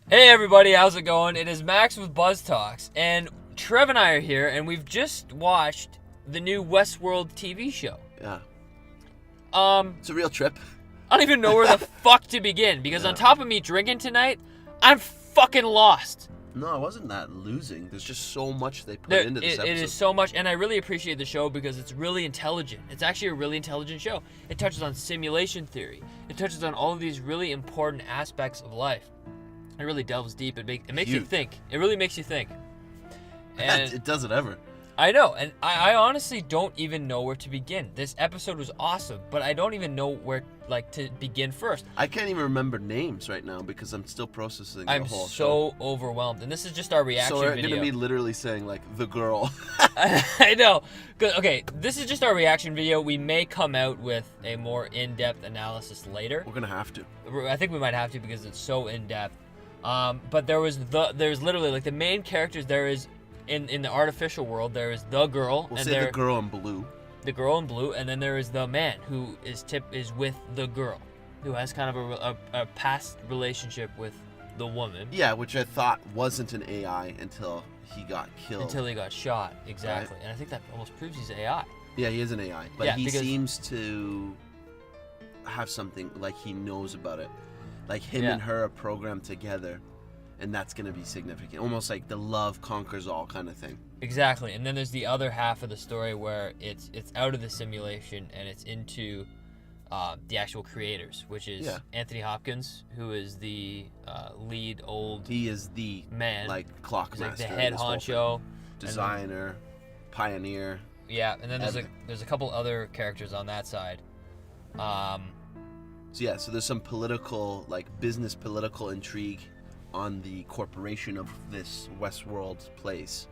Hey everybody, how's it going? It is Max with BuzzTox, and Trev and I are here, and we've just watched the new Westworld TV show. Yeah. Um, It's a real trip. I don't even know where the fuck to begin, because on top of me drinking tonight, I'm fucking lost. No, it wasn't that losing. There's just so much they put into this episode. It is so much, and I really appreciate the show because it's really intelligent. It's actually a really intelligent show. It touches on simulation theory. It touches on all of these really important aspects of life. It really delves deep. It makes you think. It really makes you think. And It doesn't ever. I know, and I honestly don't even know where to begin. This episode was awesome, but I don't even know where to begin first. I can't even remember names right now because I'm still processing the whole show. I'm so overwhelmed, and this is just our reaction So we're video. going to be literally saying, like, the girl. I know. Okay, this is just our reaction video. We may come out with a more in-depth analysis later. We're going to have to. I think we might have to because it's so in-depth. But there's literally, like, the main characters there is, in the artificial world, there is the girl. We'll say the girl in blue. The girl in blue, and then there is the man who is with the girl, who has kind of a past relationship with the woman. Yeah, which I thought wasn't an AI until he got killed. Until he got shot, exactly. Right. And I think that almost proves he's AI. Yeah, he is an AI. But Yeah, he because- seems to have something, like he knows about it. Like him Yeah. and her are programmed together, and that's going to be significant. Almost like the love conquers all kind of thing. Exactly. And then there's the other half of the story where it's out of the simulation and it's into the actual creators, which is Anthony Hopkins, who is the lead old He is the man, like He's clockmaster, like the in head this whole honcho, thing. Designer, pioneer. Yeah, and then Everything. there's a couple other characters on that side. So there's some political, like business political intrigue on the corporation of this Westworld place,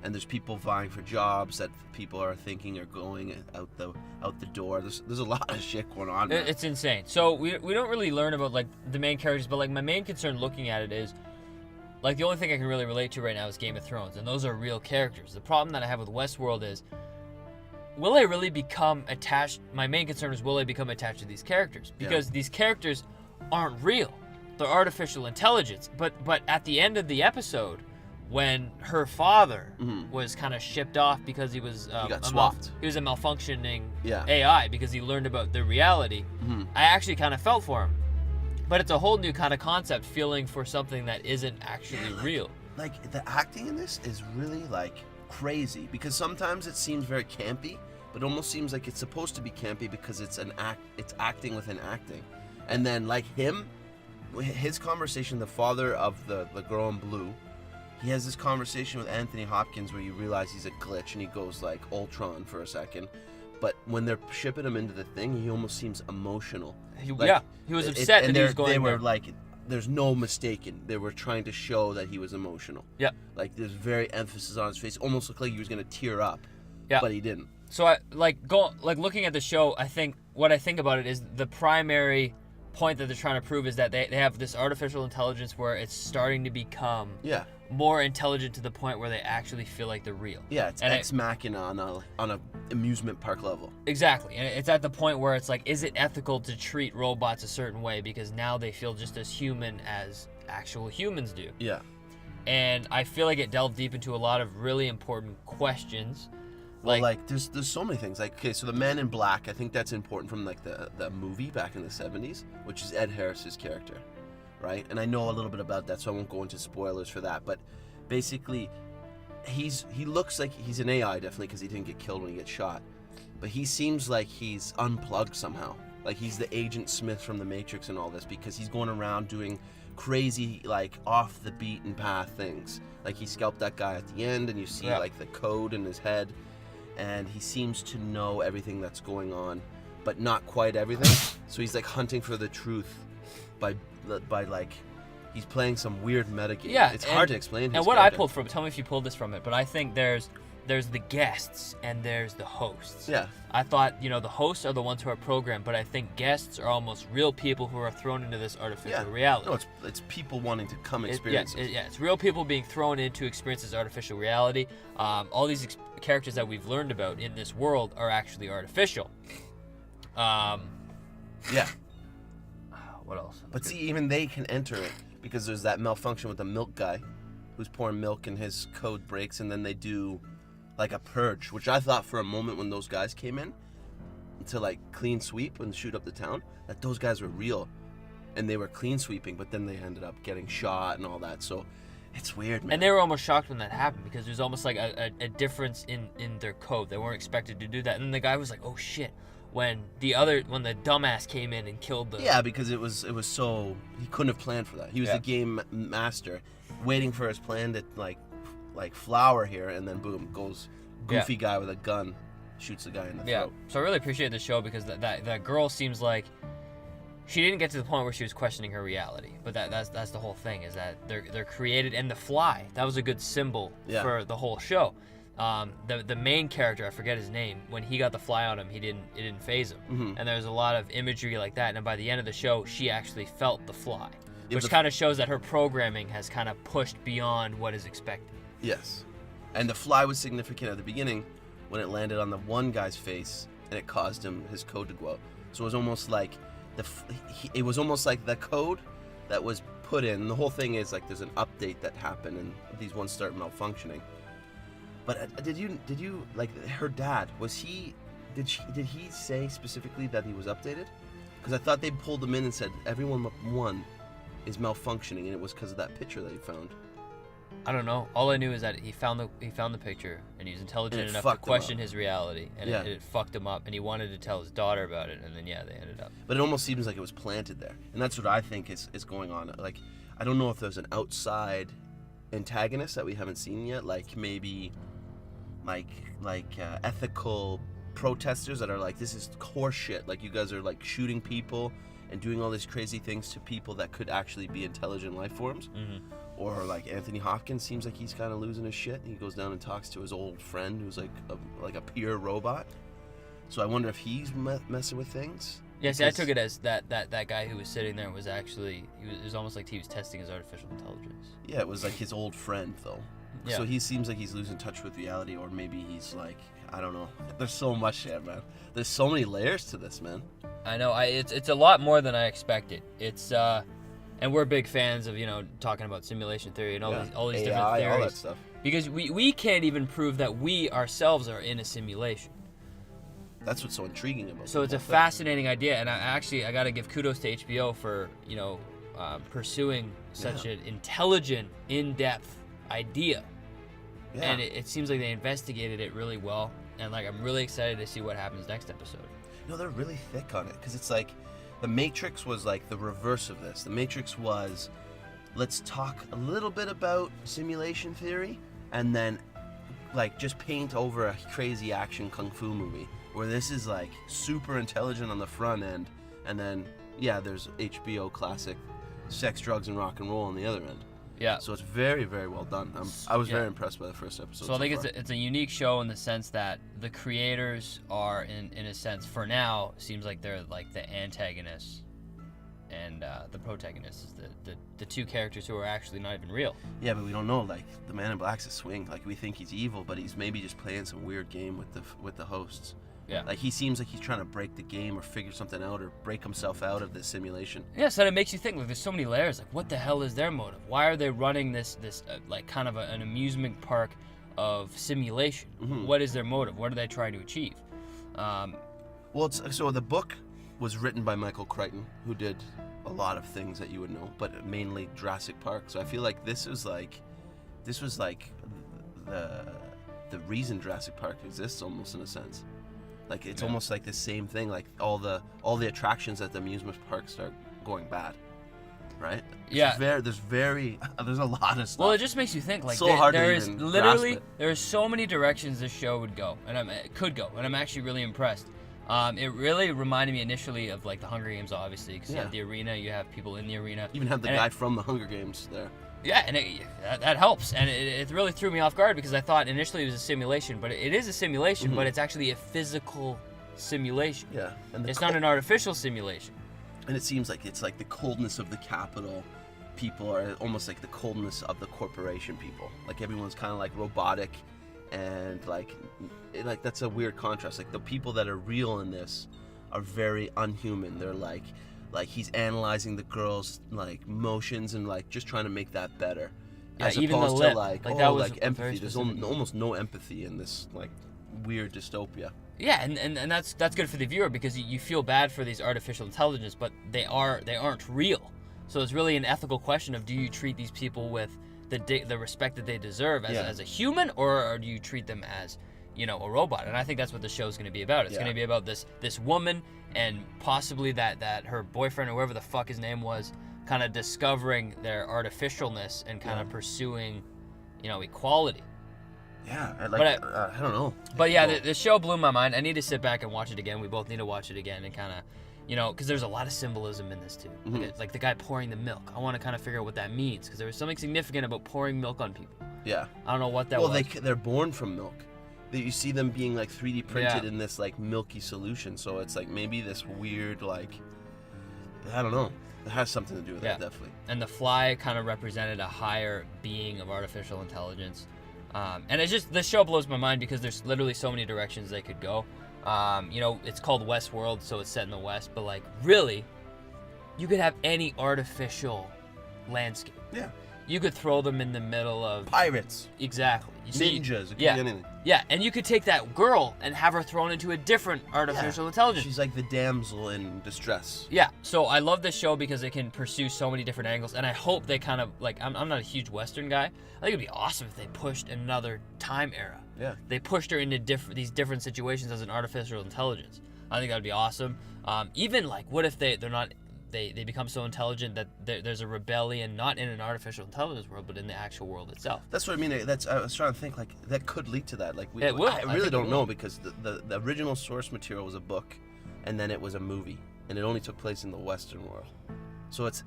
and there's people vying for jobs that people are thinking are going out the door. There's a lot of shit going on. Man. It's insane. So we don't really learn about like the main characters, but like my main concern looking at it is like the only thing I can really relate to right now is Game of Thrones, and those are real characters. The problem that I have with Westworld is, will I really become attached? My main concern is, will I become attached to these characters? Because these characters aren't real. They're artificial intelligence. But at the end of the episode, when her father was kind of shipped off because he was he got swapped. He was a malfunctioning Yeah. AI because he learned about the reality. I actually kind of felt for him. But it's a whole new kind of concept, feeling for something that isn't actually real. Like the acting in this is really like crazy because sometimes it seems very campy, but it almost seems like it's supposed to be campy because it's acting within acting. And then like his conversation, the father of the girl in blue, he has this conversation with Anthony Hopkins where you realize he's a glitch and he goes like Ultron for a second. But when they're shipping him into the thing, he almost seems emotional. He was upset that he was going They were there. like, there's no mistaking. They were trying to show that he was emotional. Yeah. Like there's very emphasis on his face. Almost looked like he was gonna tear up. Yeah. But he didn't. So I looking at the show, I think what I think about it is the primary point that they're trying to prove is that they have this artificial intelligence where it's starting to become more intelligent to the point where they actually feel like they're real. Yeah, it's ex machina on a amusement park level. Exactly. And it's at the point where it's like, is it ethical to treat robots a certain way because now they feel just as human as actual humans do? Yeah. And I feel like it delved deep into a lot of really important questions. Well, like there's so many things. Like, okay, so the Man in Black, I think that's important from like the movie back in the 70s, which is Ed Harris's character, right? And I know a little bit about that, so I won't go into spoilers for that. But basically, he looks like he's an AI definitely because he didn't get killed when he gets shot, but he seems like he's unplugged somehow. Like he's the Agent Smith from the Matrix and all this because he's going around doing crazy like off the beaten path things. Like he scalped that guy at the end, and you see like the code in his head. And he seems to know everything that's going on, but not quite everything. So he's like hunting for the truth by like he's playing some weird metagame. Yeah, it's hard to explain. And what I pulled from, tell me if you pulled this from it, but I think there's the guests and there's the hosts. Yeah. I thought, the hosts are the ones who are programmed, but I think guests are almost real people who are thrown into this artificial reality. No, it's people wanting to come experience it. Yeah, it's real people being thrown into experience this artificial reality. All these characters that we've learned about in this world are actually artificial. Yeah. What else? But see, even they can enter it because there's that malfunction with the milk guy who's pouring milk and his code breaks, and then they do like a purge, which I thought for a moment when those guys came in to like clean sweep and shoot up the town, that those guys were real and they were clean sweeping, but then they ended up getting shot and all that. So it's weird, man. And they were almost shocked when that happened, because there's almost like a difference in their code. They weren't expected to do that. And then the guy was like, oh shit, when the dumbass came in and killed the... Yeah, because it was so... He couldn't have planned for that. He was the game master, waiting for his plan to like flower here, and then boom, goes goofy guy with a gun, shoots the guy in the throat. So I really appreciate the show, because that girl seems like she didn't get to the point where she was questioning her reality, but that's the whole thing, is that they're created. And the fly, that was a good symbol for the whole show. The main character, I forget his name, when he got the fly on him, it didn't phase him. Mm-hmm. And there's a lot of imagery like that, and by the end of the show, she actually felt the fly, which kind of shows that her programming has kind of pushed beyond what is expected. Yes, and the fly was significant at the beginning when it landed on the one guy's face and it caused him his code to go out. So it was almost like the code that was put in. And the whole thing is like there's an update that happened and these ones start malfunctioning. But did you like her dad? Did he say specifically that he was updated? Because I thought they pulled him in and said everyone but one is malfunctioning, and it was because of that picture that he found. I don't know. All I knew is that he found the picture, and he was intelligent enough to question his reality, and it fucked him up, and he wanted to tell his daughter about it, and then they ended up. But it almost seems like it was planted there, and that's what I think is going on. Like, I don't know if there's an outside antagonist that we haven't seen yet, like maybe ethical protesters that are like, this is horse shit. Like, you guys are like shooting people and doing all these crazy things to people that could actually be intelligent life forms. Mm-hmm. Or like Anthony Hopkins seems like he's kind of losing his shit. He goes down and talks to his old friend who's like a peer robot. So I wonder if he's messing with things. Yeah, see, I took it as that guy who was sitting there was actually, it was almost like he was testing his artificial intelligence. Yeah, it was like his old friend though. Yeah. So he seems like he's losing touch with reality, or maybe he's like, I don't know. There's so much shit, man. There's so many layers to this, man. I know. It's a lot more than I expected. It's and we're big fans of, talking about simulation theory and all these AI, different theories. all that stuff. Because we can't even prove that we ourselves are in a simulation. That's what's so intriguing about it. So it's a fascinating idea, and I got to give kudos to HBO for pursuing such an intelligent, in-depth idea. Yeah. And it seems like they investigated it really well, and like I'm really excited to see what happens next episode. They're really thick on it, because it's like The Matrix was like the reverse of this. The Matrix was, let's talk a little bit about simulation theory, and then like just paint over a crazy action kung fu movie, where this is like super intelligent on the front end, and then there's HBO classic sex, drugs, and rock and roll on the other end. Yeah. So it's very, very well done. I was very impressed by the first episode. So I think it's a unique show in the sense that the creators are, in a sense, for now, seems like they're like the antagonists, and the protagonist is the two characters who are actually not even real. Yeah, but we don't know. Like, the Man in Black's a swing. Like, we think he's evil, but he's maybe just playing some weird game with the hosts. Yeah. Like, he seems like he's trying to break the game or figure something out or break himself out of this simulation. Yeah, so it makes you think, like, there's so many layers. Like, what the hell is their motive? Why are they running this like, kind of an amusement park of simulation? Mm-hmm. What is their motive? What are they trying to achieve? So the book was written by Michael Crichton, who did a lot of things that you would know, but mainly Jurassic Park. So I feel like this was like the reason Jurassic Park exists, almost, in a sense. Like, it's almost like the same thing. Like, all the attractions at the amusement park start going bad, right? Yeah. There's a lot of stuff. Well, it just makes you think. Like, so hard there to is even literally grasp it. there are so many directions this show would go, and I'm actually really impressed. It really reminded me initially of like the Hunger Games, obviously, because you have the arena, you have people in the arena. You even have the guy from the Hunger Games there. Yeah, and that helps, and it really threw me off guard, because I thought initially it was a simulation, but it is a simulation, mm-hmm. but it's actually a physical simulation. Yeah, and it's not an artificial simulation. And it seems like it's like the coldness of the capital people are almost like the coldness of the corporation people. Like, everyone's kind of like robotic, and like that's a weird contrast. Like, the people that are real in this are very unhuman. They're like like he's analyzing the girl's like motions and like just trying to make that better. Yeah, As even opposed the lip. to like, Like, oh, that was like empathy. very There's specific. almost no empathy in this like weird dystopia. Yeah, and that's good for the viewer because you feel bad for these artificial intelligence, but they aren't real. So it's really an ethical question of, do you treat these people with the respect that they deserve as a human, or do you treat them as, you know, a robot? And I think that's what the show's going to be about. It's going to be about this woman and possibly that her boyfriend or whoever the fuck his name was, kind of discovering their artificialness and kind of pursuing, you know, equality. Yeah, I don't know. But yeah, the show blew my mind. I need to sit back and watch it again. We both need to watch it again and kind of, you know, because there's a lot of symbolism in this too. Like the guy pouring the milk. I want to kind of figure out what that means because there was something significant about pouring milk on people. Yeah. I don't know what that was. Well, they're born from milk. You see them being like 3D printed in this like milky solution. So it's like maybe this weird like, I don't know. It has something to do with that, definitely. And the fly kind of represented a higher being of artificial intelligence. And it's just, the show blows my mind because there's literally so many directions they could go. You know, it's called Westworld, so it's set in the West, but like really, you could have any artificial landscape. Yeah. You could throw them in the middle of Pirates. Exactly. You see, Ninjas. It could yeah. be anything. Yeah, and you could take that girl and have her thrown into a different artificial intelligence. She's like the damsel in distress. Yeah, so I love this show because it can pursue so many different angles, and I hope they kind of, like, I'm not a huge Western guy. I think it'd be awesome if they pushed another time era. Yeah. They pushed her into these different situations as an artificial intelligence. I think that'd be awesome. Even, like, what if they're not... They become so intelligent that there's a rebellion, not in an artificial intelligence world, but in the actual world itself. That's what I mean. I was trying to think, like, that could lead to that. Like, It will. I really don't know because the original source material was a book, and then it was a movie, and it only took place in the Western world. So it's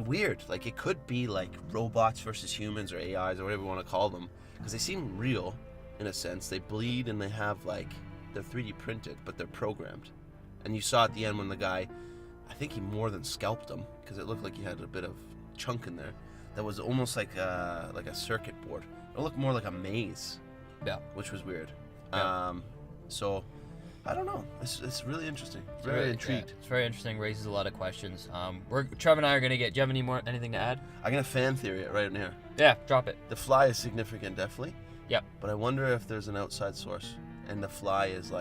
weird. Like, it could be like robots versus humans or AIs or whatever you want to call them, because they seem real in a sense. They bleed and they have like they're 3D printed, but they're programmed. And you saw at the end when the guy, I think he more than scalped him because it looked like he had a bit of chunk in there. That was almost like a circuit board. It looked more like a maze. Yeah. Which was weird. Yeah. So, I don't know. It's really interesting. Very intrigued. Yeah, it's very interesting. Raises a lot of questions. Trevor and I are gonna get. Do you have anything to add? I'm gonna fan theory it right in here. Yeah, drop it. The fly is significant, definitely. Yep. But I wonder if there's an outside source, and the fly is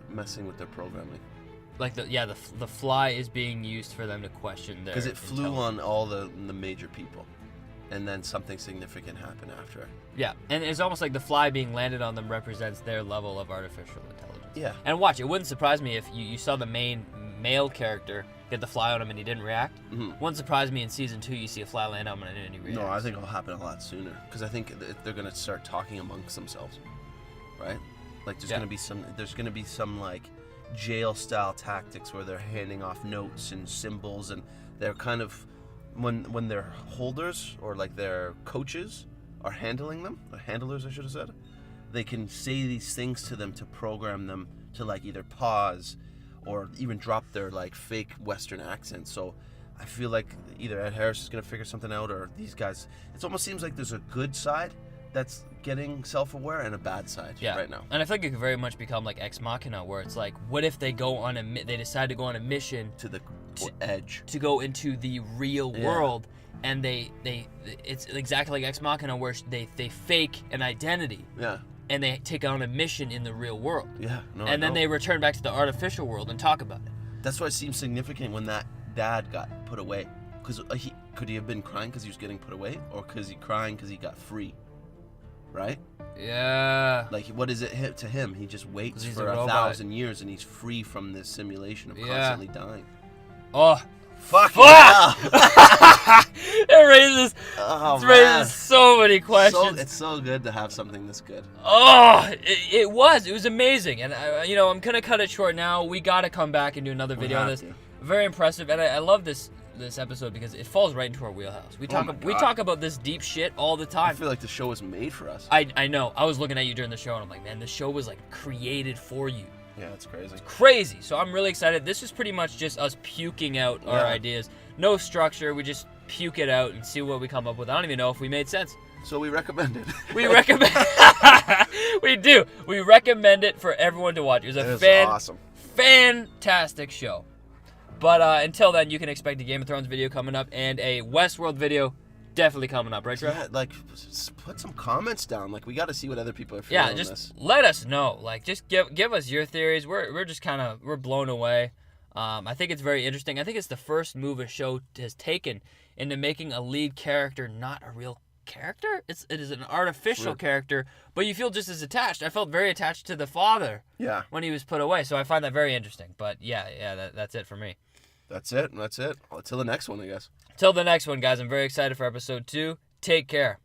messing with their programming. Like the fly is being used for them to question their. Because it flew on all the major people, and then something significant happened after it. Yeah, and it's almost like the fly being landed on them represents their level of artificial intelligence. Yeah. And watch, it wouldn't surprise me if you saw the main male character get the fly on him and he didn't react. Mm-hmm. Wouldn't surprise me in season 2 you see a fly land on him and he reacts. No, I think it'll happen a lot sooner. Because I think they're gonna start talking amongst themselves, right? Like there's gonna be some like jail-style tactics where they're handing off notes and symbols, and they're kind of when their holders or like their coaches are handling them, or handlers I should have said, they can say these things to them to program them to like either pause or even drop their like fake Western accent. So I feel like either Ed Harris is gonna figure something out, or these guys. It almost seems like there's a good side that's getting self-aware and a bad side right now. And I feel like it could very much become like Ex Machina, where it's like, what if they decide to go on a mission To the edge. to go into the real world, and it's exactly like Ex Machina, where they fake an identity. Yeah. And they take on a mission in the real world. Yeah. No. And then they return back to the artificial world and talk about it. That's why it seems significant when that dad got put away. Because could he have been crying because he was getting put away, or because he crying because he got free? Right? Yeah. Like, what is it to him? He just waits for 1,000 years and he's free from this simulation of constantly dying. Oh, fuck! It raises so many questions. It's so good to have something this good. Oh, it was amazing, and I'm gonna cut it short now. We gotta come back and do another video on this. Very impressive, and I love this episode because it falls right into our wheelhouse. We talk about this deep shit all the time. I feel like the show was made for us. I know. I was looking at you during the show and I'm like, man, the show was like created for you. Yeah, it's crazy. Crazy. So I'm really excited. This is pretty much just us puking out our ideas. No structure. We just puke it out and see what we come up with. I don't even know if we made sense. So we recommend it. We recommend. We do. We recommend it for everyone to watch. It was awesome. Fantastic show. But until then, you can expect a Game of Thrones video coming up and a Westworld video definitely coming up, right, Trev? Yeah, like, put some comments down. Like, we got to see what other people are feeling on just this. let us know. Like, just give us your theories. We're just kind of blown away. I think it's very interesting. I think it's the first move a show has taken into making a lead character not a real character. It is an artificial character, but you feel just as attached. I felt very attached to the father. Yeah. When he was put away, so I find that very interesting. But that's it for me. That's it. Well, until the next one, I guess. Till the next one, guys. I'm very excited for episode 2. Take care.